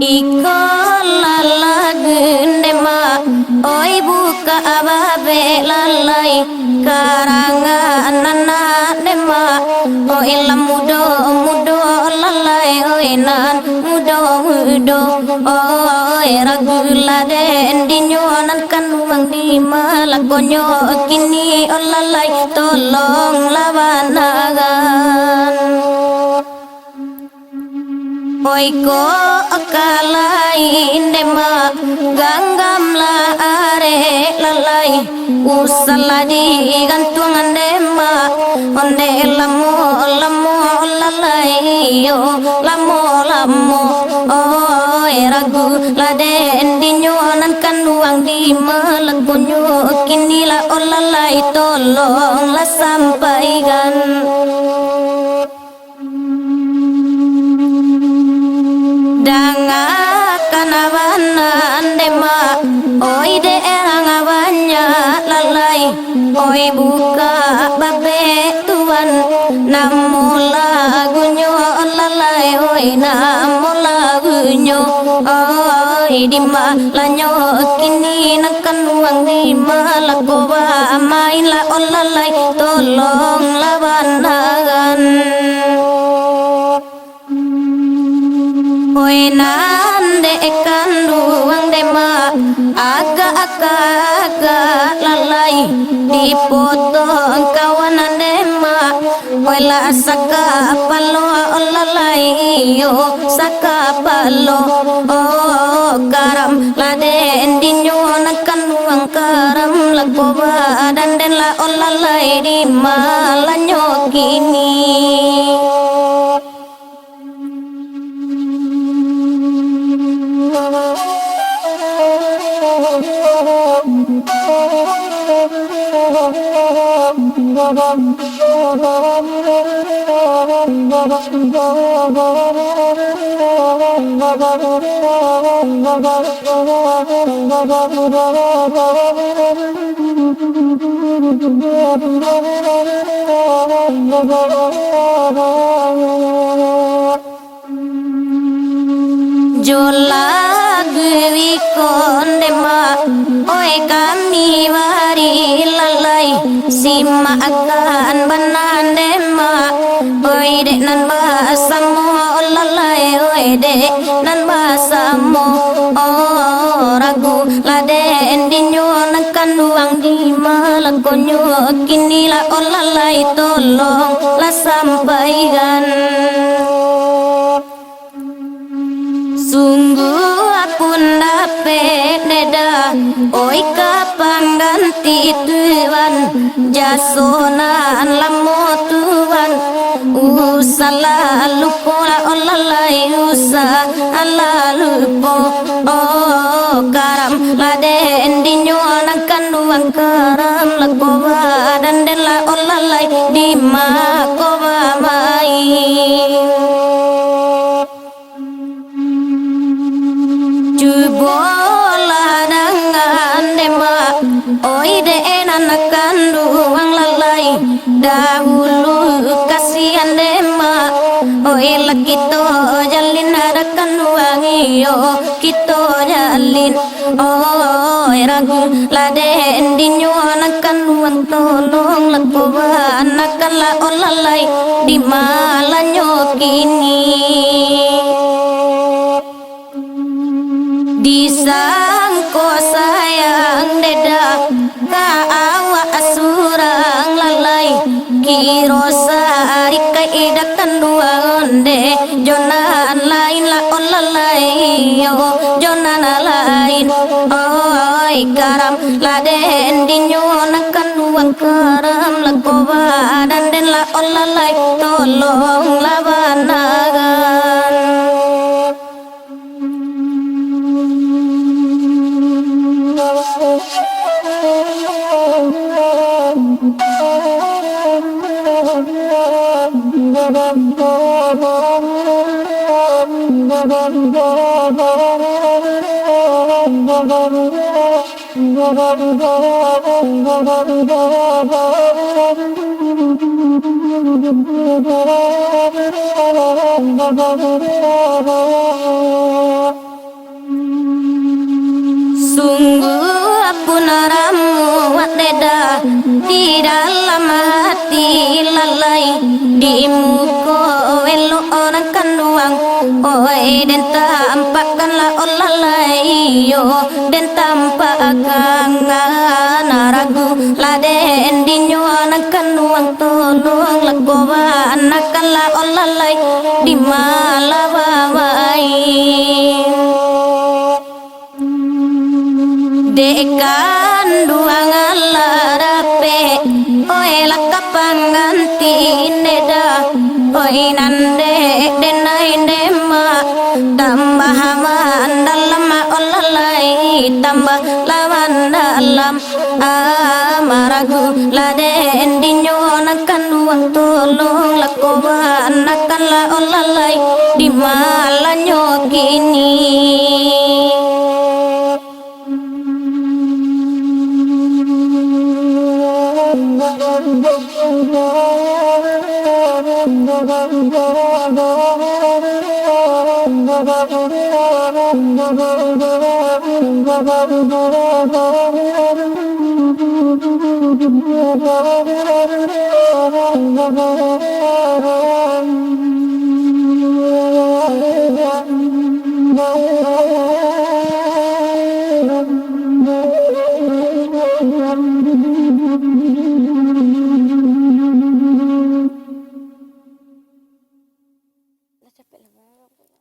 Iko lalagende ma oi buka ababe lalai karangan anak dema oi lamudo mudo lalai oi nan mudo oi ragula den dinyonan kan wang di malakonyo kini lalai tolong labanagan. Oi ko akalai indema ganggam la are lalai usaladi gantungan dema onde lamo lalai yo lamo oi ragu laden dinyonan kanuang di malakunyo kinila olalai tolong la sampaikan. Danga kanabanan dema oi de erangabanya lalai oi buka babe tuan namo lagunyo lalai oi namo lagunyo oi dima lanyo kini nakan uang dima lakoba main la lalai tolong labanagan. Oi nande kanduang dema aga lalai dipotong kawanan dema oi la saka palo lalai yo saka palo karam laden dinyo nakanduang karam lagoba dan den la lalai di malanyo kini. Jola gwi kondema oi kami wari lalai sima akan banan dema oi dek nan basamo lalai oi dek nan basamo ragu laden dinyo nakan uang di malakonyo kini la lalai tolong la sampaikan. Sungguh apun dapet neda oi kapan ganti tuan jasonan lamo tuan usala lupo la olalai usala lupo karam laden dinyo nakan uang karam lakoba dan den la olalai di makoba mai. Bola dengan dema oi de anak kanduang lalai dahulu kasihan dema oi la kito jalin ada kanduang iyo kito jalin oi ragu laden dinyo anak kanduang tolong lakoba anak la olalai di malanyo kini. Disangko sayang deda ka awa asurang lalai kiro sari kaida kandua onde jonan lain la olalai yo jonan lain oi karam laden dinyo nakandua karam lakoba dan den la olalai tolong labanagan. Sungguh aku naramu wadeda di dalam hati lalai di muka welo orang kanduang oi den tampakkanlah lalai yo den tampakkan naragu laden di nyuanan kanduang tolong lagowa anakanlah lalai di malawai dekan duangan larape oi lakapanganti neda oi nande denai dema tambah dalam olalai tambah lawan dalam amaragu laden dinyonan kanduang tolong lakoban akanlah olalai di malanyo kini capek lah.